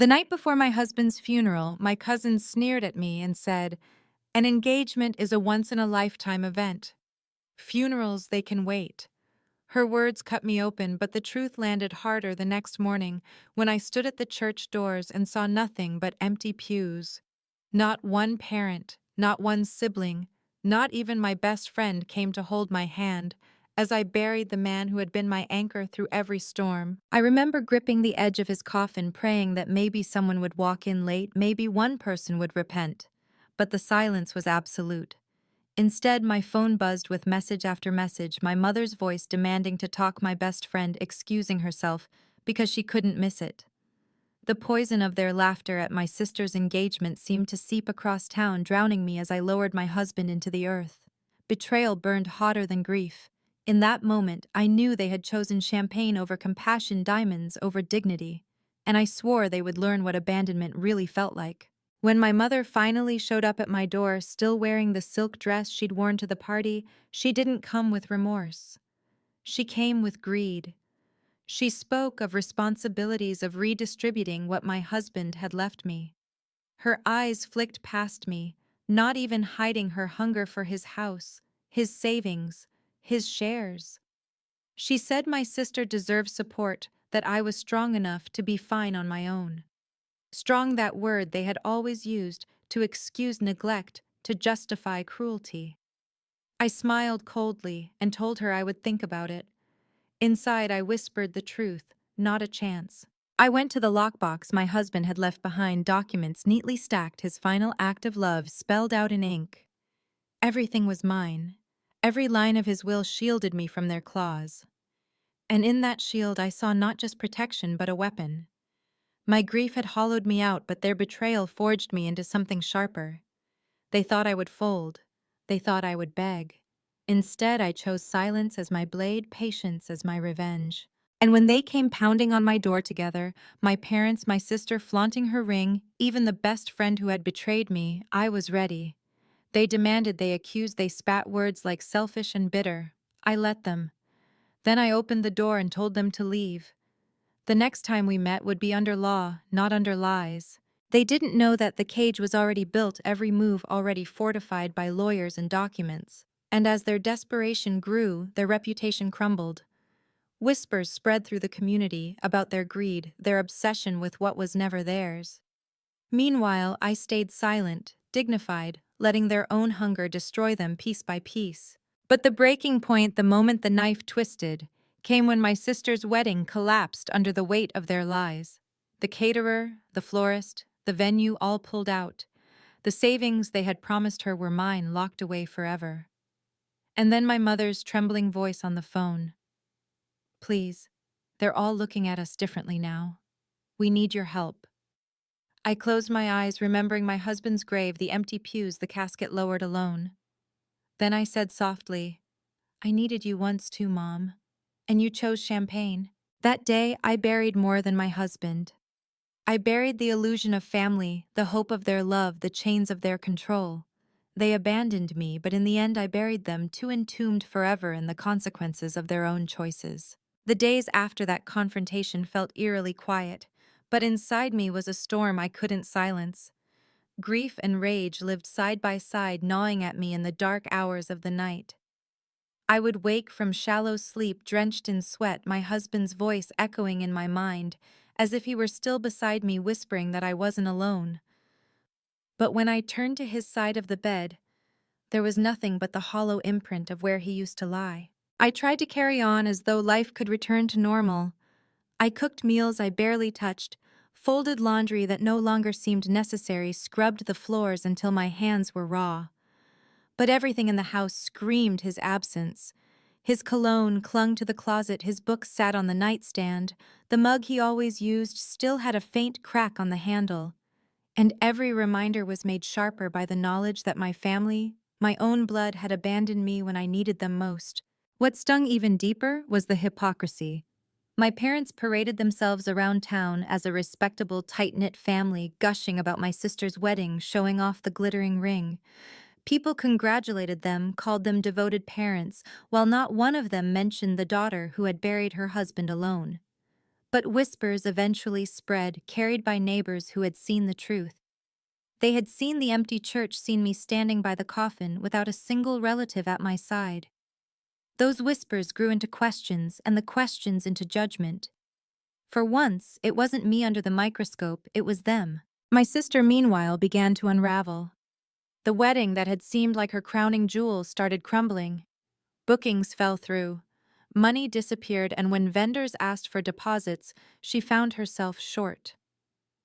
The night before my husband's funeral, my cousin sneered at me and said, "An engagement is a once-in-a-lifetime event. Funerals, they can wait." Her words cut me open, but the truth landed harder the next morning when I stood at the church doors and saw nothing but empty pews. Not one parent, not one sibling, not even my best friend came to hold my hand as I buried the man who had been my anchor through every storm. I remember gripping the edge of his coffin, praying that maybe someone would walk in late, maybe one person would repent. But the silence was absolute. Instead, my phone buzzed with message after message, my mother's voice demanding to talk, my best friend excusing herself because she couldn't miss it. The poison of their laughter at my sister's engagement seemed to seep across town, drowning me as I lowered my husband into the earth. Betrayal burned hotter than grief. In that moment, I knew they had chosen champagne over compassion, diamonds over dignity, and I swore they would learn what abandonment really felt like. When my mother finally showed up at my door, still wearing the silk dress she'd worn to the party, she didn't come with remorse. She came with greed. She spoke of responsibilities of redistributing what my husband had left me. Her eyes flicked past me, not even hiding her hunger for his house, his savings, his shares. She said my sister deserved support, that I was strong enough to be fine on my own. Strong, that word they had always used to excuse neglect, to justify cruelty. I smiled coldly and told her I would think about it. Inside, I whispered the truth, not a chance. I went to the lockbox my husband had left behind, documents neatly stacked, his final act of love spelled out in ink. Everything was mine. Every line of his will shielded me from their claws. And in that shield I saw not just protection but a weapon. My grief had hollowed me out, but their betrayal forged me into something sharper. They thought I would fold. They thought I would beg. Instead, I chose silence as my blade, patience as my revenge. And when they came pounding on my door together, my parents, my sister flaunting her ring, even the best friend who had betrayed me, I was ready. They demanded, they accused, they spat words like selfish and bitter. I let them. Then I opened the door and told them to leave. The next time we met would be under law, not under lies. They didn't know that the cage was already built, every move already fortified by lawyers and documents. And as their desperation grew, their reputation crumbled. Whispers spread through the community about their greed, their obsession with what was never theirs. Meanwhile, I stayed silent, dignified, letting their own hunger destroy them piece by piece. But the breaking point, the moment the knife twisted, came when my sister's wedding collapsed under the weight of their lies. The caterer, the florist, the venue all pulled out. The savings they had promised her were mine, locked away forever. And then my mother's trembling voice on the phone. "Please, they're all looking at us differently now. We need your help." I closed my eyes, remembering my husband's grave, the empty pews, the casket lowered alone. Then I said softly, "I needed you once too, Mom. And you chose champagne." That day, I buried more than my husband. I buried the illusion of family, the hope of their love, the chains of their control. They abandoned me, but in the end I buried them, too entombed forever in the consequences of their own choices. The days after that confrontation felt eerily quiet, but inside me was a storm I couldn't silence. Grief and rage lived side by side, gnawing at me in the dark hours of the night. I would wake from shallow sleep, drenched in sweat, my husband's voice echoing in my mind, as if he were still beside me, whispering that I wasn't alone. But when I turned to his side of the bed, there was nothing but the hollow imprint of where he used to lie. I tried to carry on as though life could return to normal. I cooked meals I barely touched, folded laundry that no longer seemed necessary, scrubbed the floors until my hands were raw. But everything in the house screamed his absence. His cologne clung to the closet, his books sat on the nightstand, the mug he always used still had a faint crack on the handle. And every reminder was made sharper by the knowledge that my family, my own blood, had abandoned me when I needed them most. What stung even deeper was the hypocrisy. My parents paraded themselves around town as a respectable, tight-knit family, gushing about my sister's wedding, showing off the glittering ring. People congratulated them, called them devoted parents, while not one of them mentioned the daughter who had buried her husband alone. But whispers eventually spread, carried by neighbors who had seen the truth. They had seen the empty church, seen me standing by the coffin without a single relative at my side. Those whispers grew into questions, and the questions into judgment. For once, it wasn't me under the microscope, it was them. My sister, meanwhile, began to unravel. The wedding that had seemed like her crowning jewel started crumbling. Bookings fell through. Money disappeared, and when vendors asked for deposits, she found herself short.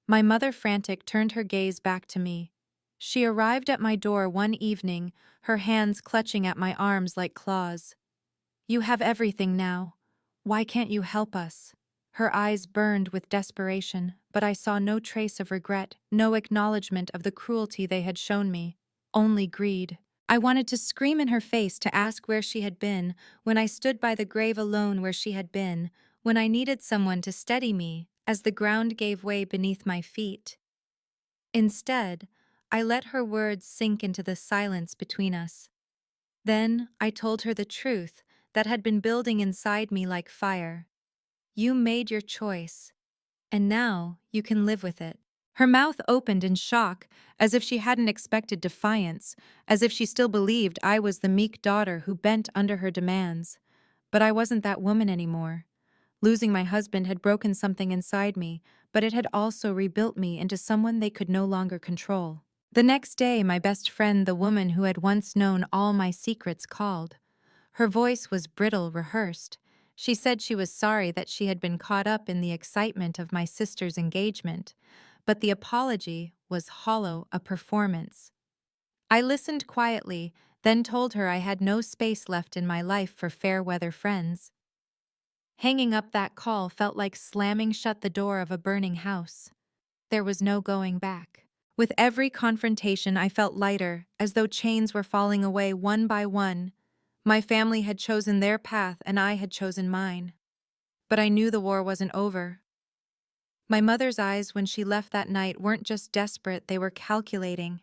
My mother, frantic, turned her gaze back to me. She arrived at my door one evening, her hands clutching at my arms like claws. "You have everything now. Why can't you help us?" Her eyes burned with desperation, but I saw no trace of regret, no acknowledgement of the cruelty they had shown me, only greed. I wanted to scream in her face, to ask where she had been, when I stood by the grave alone, where she had been, when I needed someone to steady me, as the ground gave way beneath my feet. Instead, I let her words sink into the silence between us. Then I told her the truth that had been building inside me like fire. "You made your choice, and now you can live with it." Her mouth opened in shock, as if she hadn't expected defiance, as if she still believed I was the meek daughter who bent under her demands. But I wasn't that woman anymore. Losing my husband had broken something inside me, but it had also rebuilt me into someone they could no longer control. The next day, my best friend, the woman who had once known all my secrets, called. Her voice was brittle, rehearsed. She said she was sorry that she had been caught up in the excitement of my sister's engagement, but the apology was hollow, a performance. I listened quietly, then told her I had no space left in my life for fair-weather friends. Hanging up that call felt like slamming shut the door of a burning house. There was no going back. With every confrontation, I felt lighter, as though chains were falling away one by one. My family had chosen their path, and I had chosen mine. But I knew the war wasn't over. My mother's eyes when she left that night weren't just desperate, they were calculating.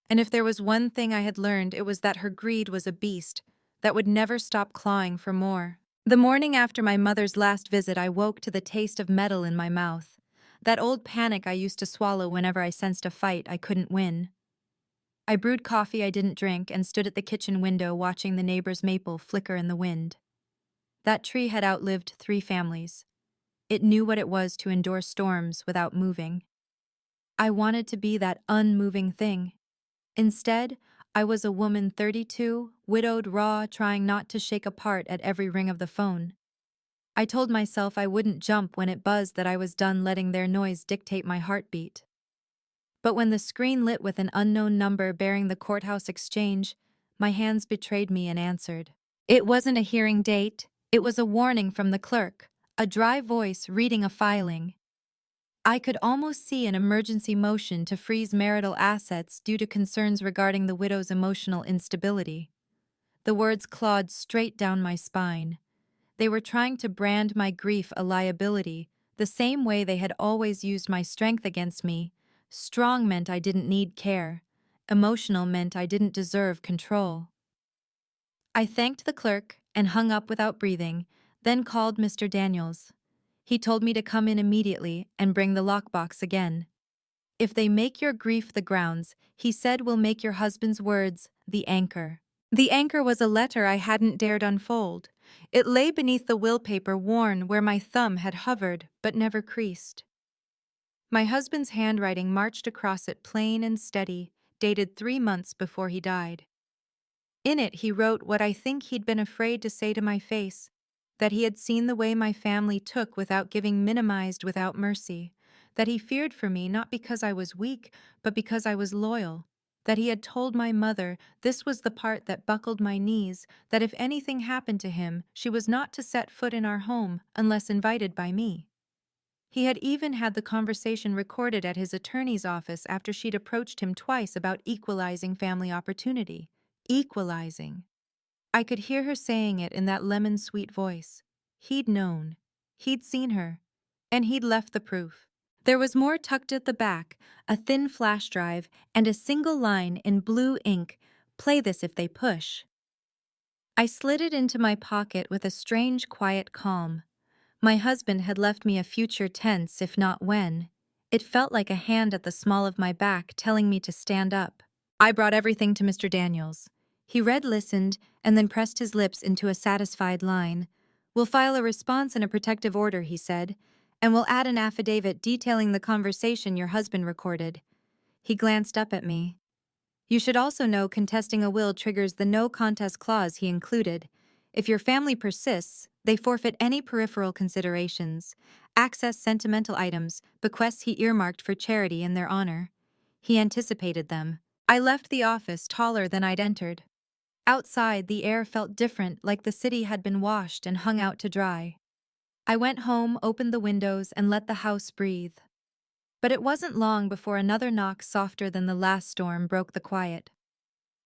And if there was one thing I had learned, it was that her greed was a beast that would never stop clawing for more. The morning after my mother's last visit, I woke to the taste of metal in my mouth. That old panic I used to swallow whenever I sensed a fight I couldn't win. I brewed coffee I didn't drink and stood at the kitchen window watching the neighbor's maple flicker in the wind. That tree had outlived 3 families. It knew what it was to endure storms without moving. I wanted to be that unmoving thing. Instead, I was a woman 32, widowed, raw, trying not to shake apart at every ring of the phone. I told myself I wouldn't jump when it buzzed, that I was done letting their noise dictate my heartbeat. But when the screen lit with an unknown number bearing the courthouse exchange, my hands betrayed me and answered. It wasn't a hearing date, it was a warning from the clerk, a dry voice reading a filing. I could almost see an emergency motion to freeze marital assets due to concerns regarding the widow's emotional instability. The words clawed straight down my spine. They were trying to brand my grief a liability, the same way they had always used my strength against me. Strong meant I didn't need care. Emotional meant I didn't deserve control. I thanked the clerk and hung up without breathing, then called Mr. Daniels. He told me to come in immediately and bring the lockbox again. "If they make your grief the grounds," he said, "we'll make your husband's words the anchor." The anchor was a letter I hadn't dared unfold. It lay beneath the will paper, worn where my thumb had hovered but never creased. My husband's handwriting marched across it, plain and steady, dated 3 months before he died. In it, he wrote what I think he'd been afraid to say to my face, that he had seen the way my family took without giving, minimized without mercy, that he feared for me not because I was weak, but because I was loyal, that he had told my mother this was the part that buckled my knees, that if anything happened to him, she was not to set foot in our home unless invited by me. He had even had the conversation recorded at his attorney's office after she'd approached him twice about equalizing family opportunity. Equalizing. I could hear her saying it in that lemon-sweet voice. He'd known. He'd seen her. And he'd left the proof. There was more tucked at the back, a thin flash drive, and a single line in blue ink, "Play this if they push." I slid it into my pocket with a strange, quiet calm. My husband had left me a future tense, if not when. It felt like a hand at the small of my back telling me to stand up. I brought everything to Mr. Daniels. He read, listened, and then pressed his lips into a satisfied line. "We'll file a response and a protective order," he said, "and we'll add an affidavit detailing the conversation your husband recorded." He glanced up at me. "You should also know contesting a will triggers the no contest clause he included. If your family persists, they forfeit any peripheral considerations, access sentimental items, bequests he earmarked for charity in their honor." He anticipated them. I left the office taller than I'd entered. Outside, the air felt different, like the city had been washed and hung out to dry. I went home, opened the windows, and let the house breathe. But it wasn't long before another knock softer than the last storm broke the quiet.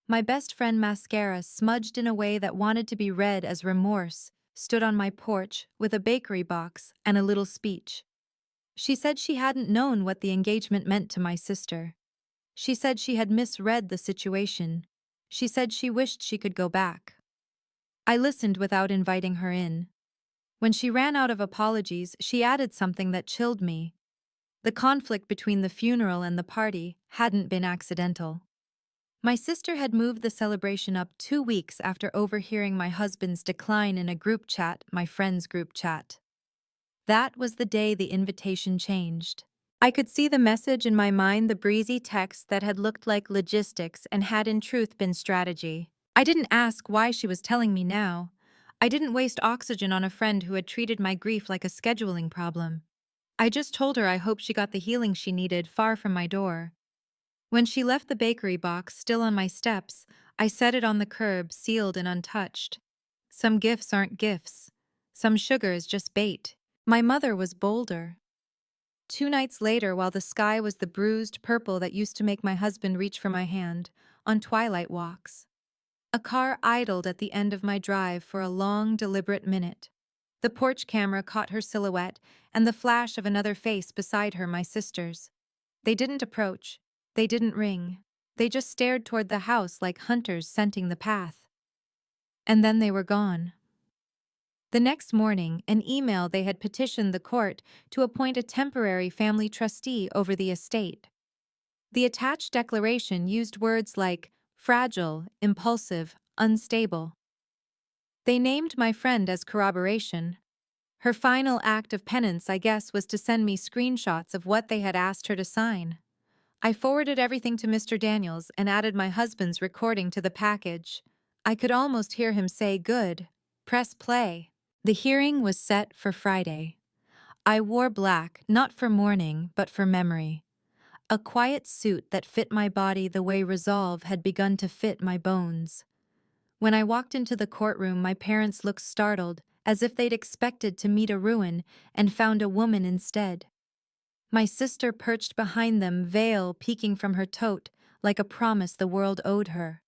My best friend Mascara, smudged in a way that wanted to be read as remorse, stood on my porch with a bakery box and a little speech. She said she hadn't known what the engagement meant to my sister. She said she had misread the situation. She said she wished she could go back. I listened without inviting her in. When she ran out of apologies, she added something that chilled me. The conflict between the funeral and the party hadn't been accidental. My sister had moved the celebration up 2 weeks after overhearing my husband's decline in a group chat, my friend's group chat. That was the day the invitation changed. I could see the message in my mind, the breezy text that had looked like logistics and had in truth been strategy. I didn't ask why she was telling me now. I didn't waste oxygen on a friend who had treated my grief like a scheduling problem. I just told her I hoped she got the healing she needed far from my door. When she left the bakery box still on my steps, I set it on the curb, sealed and untouched. Some gifts aren't gifts. Some sugar is just bait. My mother was bolder. 2 nights later, while the sky was the bruised purple that used to make my husband reach for my hand, on twilight walks, a car idled at the end of my drive for a long, deliberate minute. The porch camera caught her silhouette and the flash of another face beside her, my sister's. They didn't approach. They didn't ring. They just stared toward the house like hunters scenting the path. And then they were gone. The next morning, an email they had petitioned the court to appoint a temporary family trustee over the estate. The attached declaration used words like fragile, impulsive, unstable. They named my friend as corroboration. Her final act of penance, I guess, was to send me screenshots of what they had asked her to sign. I forwarded everything to Mr. Daniels and added my husband's recording to the package. I could almost hear him say, "Good. Press play." The hearing was set for Friday. I wore black, not for mourning, but for memory. A quiet suit that fit my body the way resolve had begun to fit my bones. When I walked into the courtroom, my parents looked startled, as if they'd expected to meet a ruin and found a woman instead. My sister perched behind them, veil peeking from her tote, like a promise the world owed her.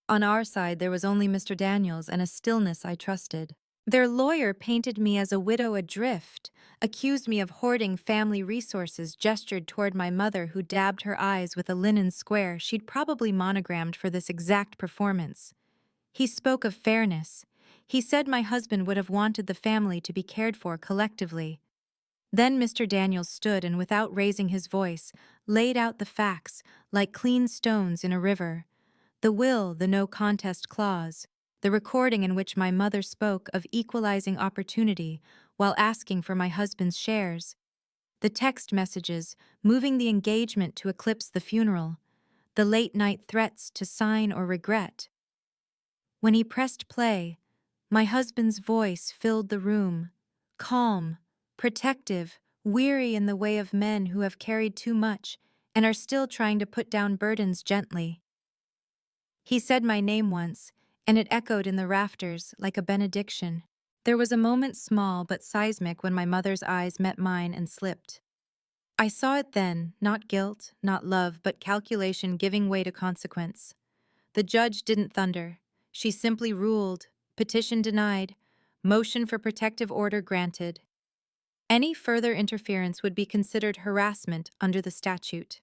On our side, there was only Mr. Daniels and a stillness I trusted. Their lawyer painted me as a widow adrift, accused me of hoarding family resources, gestured toward my mother who dabbed her eyes with a linen square she'd probably monogrammed for this exact performance. He spoke of fairness. He said my husband would have wanted the family to be cared for collectively. Then Mr. Daniels stood and, without raising his voice, laid out the facts like clean stones in a river. The will, the no contest clause, the recording in which my mother spoke of equalizing opportunity while asking for my husband's shares, the text messages moving the engagement to eclipse the funeral, the late-night threats to sign or regret. When he pressed play, my husband's voice filled the room, calm, protective, weary in the way of men who have carried too much and are still trying to put down burdens gently. He said my name once, and it echoed in the rafters like a benediction. There was a moment small but seismic when my mother's eyes met mine and slipped. I saw it then, not guilt, not love, but calculation giving way to consequence. The judge didn't thunder. She simply ruled, petition denied, motion for protective order granted. Any further interference would be considered harassment under the statute.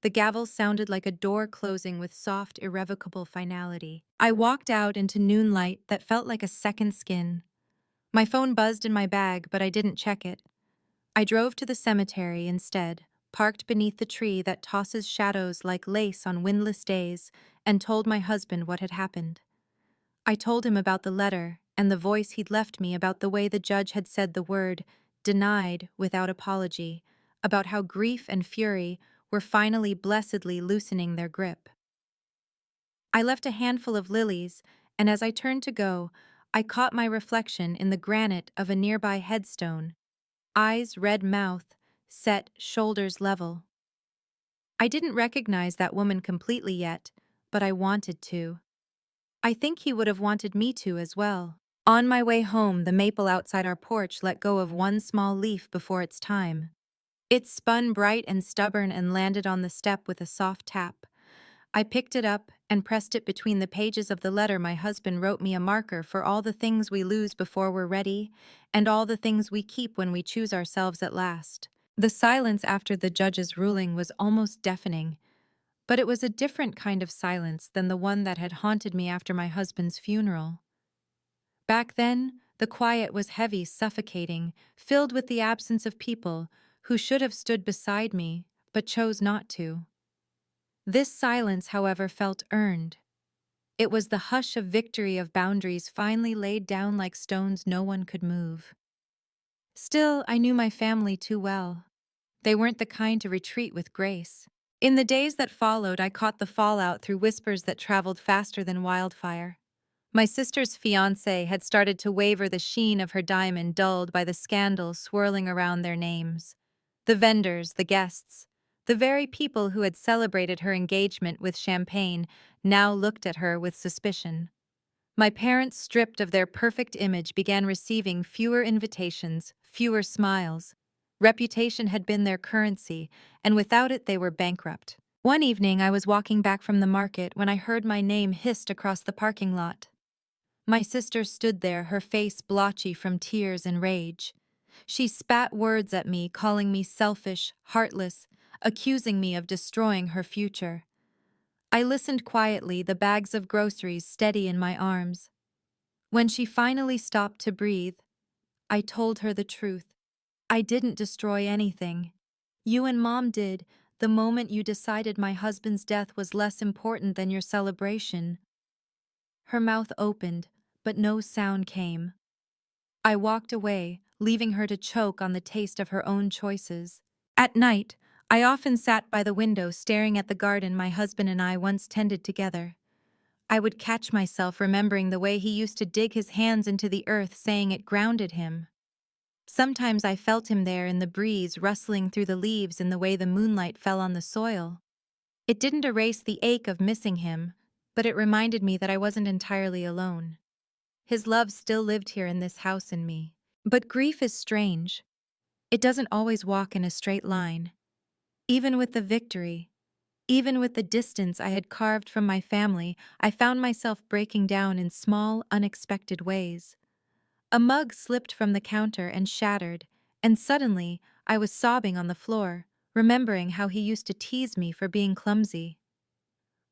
The gavel sounded like a door closing with soft, irrevocable finality. I walked out into noonlight that felt like a second skin. My phone buzzed in my bag, but I didn't check it. I drove to the cemetery instead, parked beneath the tree that tosses shadows like lace on windless days, and told my husband what had happened. I told him about the letter and the voice he'd left me, about the way the judge had said the word denied without apology, about how grief and fury were finally blessedly loosening their grip. I left a handful of lilies, and as I turned to go, I caught my reflection in the granite of a nearby headstone, eyes red mouth, set, shoulders level. I didn't recognize that woman completely yet, but I wanted to. I think he would have wanted me to as well. On my way home, the maple outside our porch let go of one small leaf before its time. It spun bright and stubborn and landed on the step with a soft tap. I picked it up and pressed it between the pages of the letter my husband wrote me, a marker for all the things we lose before we're ready, and all the things we keep when we choose ourselves at last. The silence after the judge's ruling was almost deafening, but it was a different kind of silence than the one that had haunted me after my husband's funeral. Back then, the quiet was heavy, suffocating, filled with the absence of people who should have stood beside me, but chose not to. This silence, however, felt earned. It was the hush of victory, of boundaries finally laid down like stones no one could move. Still, I knew my family too well. They weren't the kind to retreat with grace. In the days that followed, I caught the fallout through whispers that traveled faster than wildfire. My sister's fiancé had started to waver, the sheen of her diamond dulled by the scandal swirling around their names. The vendors, the guests, the very people who had celebrated her engagement with champagne now looked at her with suspicion. My parents, stripped of their perfect image, began receiving fewer invitations, fewer smiles. Reputation had been their currency, and without it they were bankrupt. One evening I was walking back from the market when I heard my name hissed across the parking lot. My sister stood there, her face blotchy from tears and rage. She spat words at me, calling me selfish, heartless, accusing me of destroying her future. I listened quietly, the bags of groceries steady in my arms. When she finally stopped to breathe, I told her the truth. I didn't destroy anything. You and Mom did, the moment you decided my husband's death was less important than your celebration. Her mouth opened, but no sound came. I walked away, leaving her to choke on the taste of her own choices. At night, I often sat by the window staring at the garden my husband and I once tended together. I would catch myself remembering the way he used to dig his hands into the earth, saying it grounded him. Sometimes I felt him there in the breeze, rustling through the leaves, in the way the moonlight fell on the soil. It didn't erase the ache of missing him, but it reminded me that I wasn't entirely alone. His love still lived here in this house in me. But grief is strange. It doesn't always walk in a straight line. Even with the victory, even with the distance I had carved from my family, I found myself breaking down in small, unexpected ways. A mug slipped from the counter and shattered, and suddenly I was sobbing on the floor, remembering how he used to tease me for being clumsy.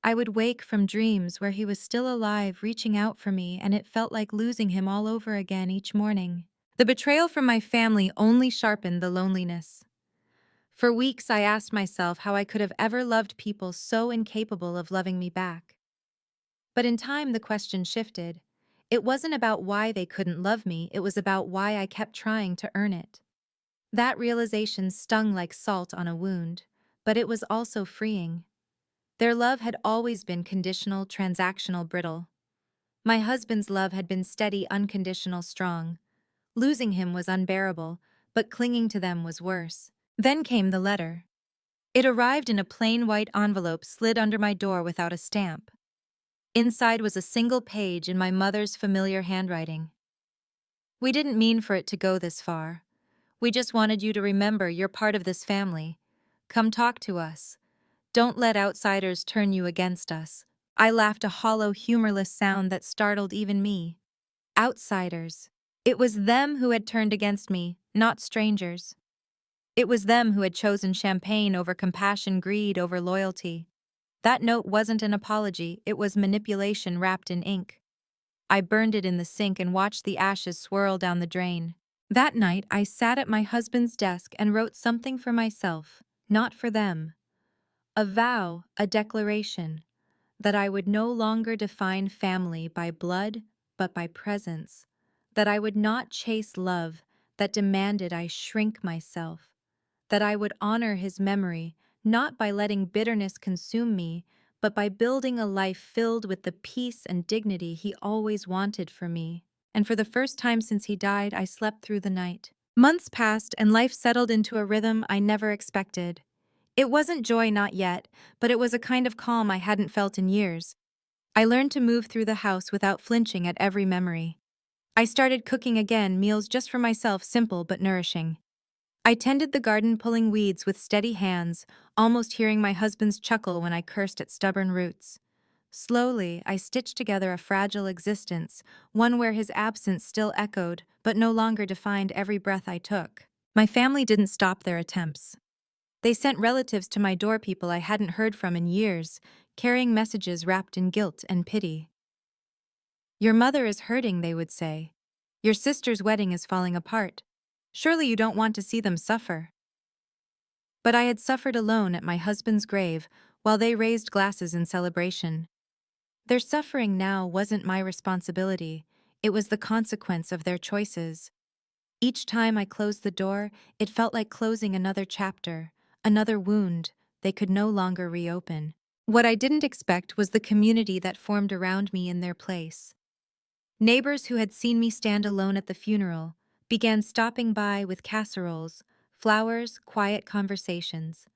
I would wake from dreams where he was still alive, reaching out for me, and it felt like losing him all over again each morning. The betrayal from my family only sharpened the loneliness. For weeks I asked myself how I could have ever loved people so incapable of loving me back. But in time the question shifted. It wasn't about why they couldn't love me, it was about why I kept trying to earn it. That realization stung like salt on a wound, but it was also freeing. Their love had always been conditional, transactional, brittle. My husband's love had been steady, unconditional, strong. Losing him was unbearable, but clinging to them was worse. Then came the letter. It arrived in a plain white envelope slid under my door without a stamp. Inside was a single page in my mother's familiar handwriting. "We didn't mean for it to go this far. We just wanted you to remember you're part of this family. Come talk to us. Don't let outsiders turn you against us." I laughed, a hollow, humorless sound that startled even me. Outsiders. It was them who had turned against me, not strangers. It was them who had chosen champagne over compassion, greed over loyalty. That note wasn't an apology, it was manipulation wrapped in ink. I burned it in the sink and watched the ashes swirl down the drain. That night, I sat at my husband's desk and wrote something for myself, not for them. A vow, a declaration, that I would no longer define family by blood, but by presence, that I would not chase love that demanded I shrink myself, that I would honor his memory, not by letting bitterness consume me, but by building a life filled with the peace and dignity he always wanted for me. And for the first time since he died, I slept through the night. Months passed, and life settled into a rhythm I never expected. It wasn't joy, not yet, but it was a kind of calm I hadn't felt in years. I learned to move through the house without flinching at every memory. I started cooking again, meals just for myself, simple but nourishing. I tended the garden, pulling weeds with steady hands, almost hearing my husband's chuckle when I cursed at stubborn roots. Slowly, I stitched together a fragile existence, one where his absence still echoed, but no longer defined every breath I took. My family didn't stop their attempts. They sent relatives to my door, people I hadn't heard from in years, carrying messages wrapped in guilt and pity. "Your mother is hurting," they would say. "Your sister's wedding is falling apart. Surely you don't want to see them suffer." But I had suffered alone at my husband's grave while they raised glasses in celebration. Their suffering now wasn't my responsibility, it was the consequence of their choices. Each time I closed the door, it felt like closing another chapter, another wound they could no longer reopen. What I didn't expect was the community that formed around me in their place. Neighbors who had seen me stand alone at the funeral began stopping by with casseroles, flowers, quiet conversations.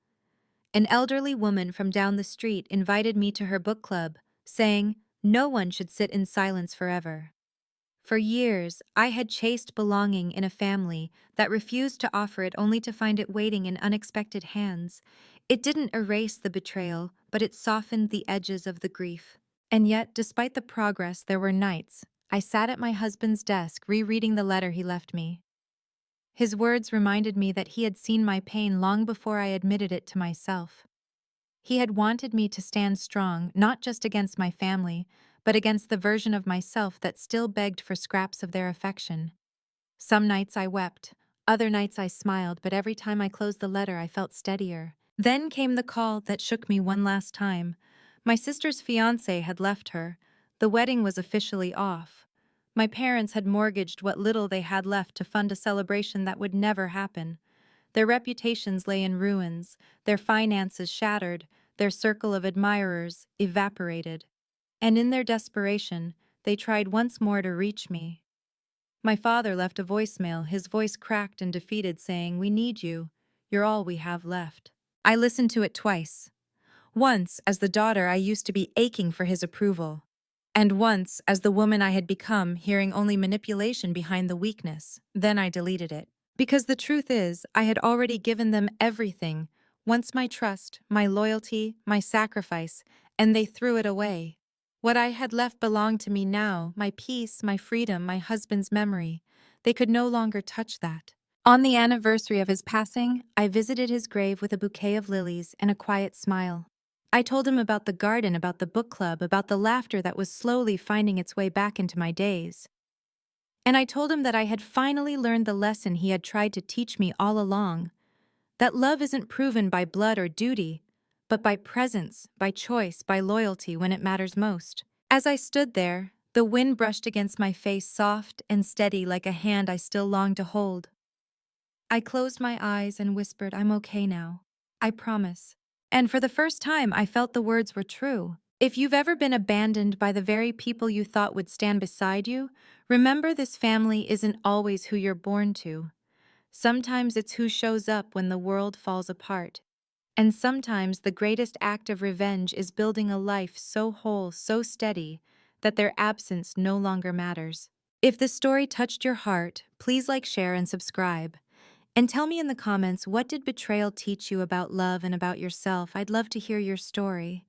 An elderly woman from down the street invited me to her book club, saying, "No one should sit in silence forever." For years, I had chased belonging in a family that refused to offer it only to find it waiting in unexpected hands. It didn't erase the betrayal, but it softened the edges of the grief. And yet, despite the progress, there were nights I sat at my husband's desk rereading the letter he left me. His words reminded me that he had seen my pain long before I admitted it to myself. He had wanted me to stand strong, not just against my family, but against the version of myself that still begged for scraps of their affection. Some nights I wept, other nights I smiled, but every time I closed the letter I felt steadier. Then came the call that shook me one last time. My sister's fiancé had left her. The wedding was officially off. My parents had mortgaged what little they had left to fund a celebration that would never happen. Their reputations lay in ruins, their finances shattered, their circle of admirers evaporated. And in their desperation, they tried once more to reach me. My father left a voicemail, his voice cracked and defeated, saying, "We need you. You're all we have left." I listened to it twice. Once as the daughter I used to be, aching for his approval. And once as the woman I had become, hearing only manipulation behind the weakness. Then I deleted it. Because the truth is, I had already given them everything, once my trust, my loyalty, my sacrifice, and they threw it away. What I had left belonged to me now, my peace, my freedom, my husband's memory. They could no longer touch that. On the anniversary of his passing, I visited his grave with a bouquet of lilies and a quiet smile. I told him about the garden, about the book club, about the laughter that was slowly finding its way back into my days. And I told him that I had finally learned the lesson he had tried to teach me all along, that love isn't proven by blood or duty, but by presence, by choice, by loyalty when it matters most. As I stood there, the wind brushed against my face, soft and steady like a hand I still longed to hold. I closed my eyes and whispered, "I'm okay now. I promise." And for the first time, I felt the words were true. If you've ever been abandoned by the very people you thought would stand beside you, remember this family isn't always who you're born to. Sometimes it's who shows up when the world falls apart. And sometimes the greatest act of revenge is building a life so whole, so steady, that their absence no longer matters. If this story touched your heart, please like, share, and subscribe. And tell me in the comments, what did betrayal teach you about love and about yourself? I'd love to hear your story.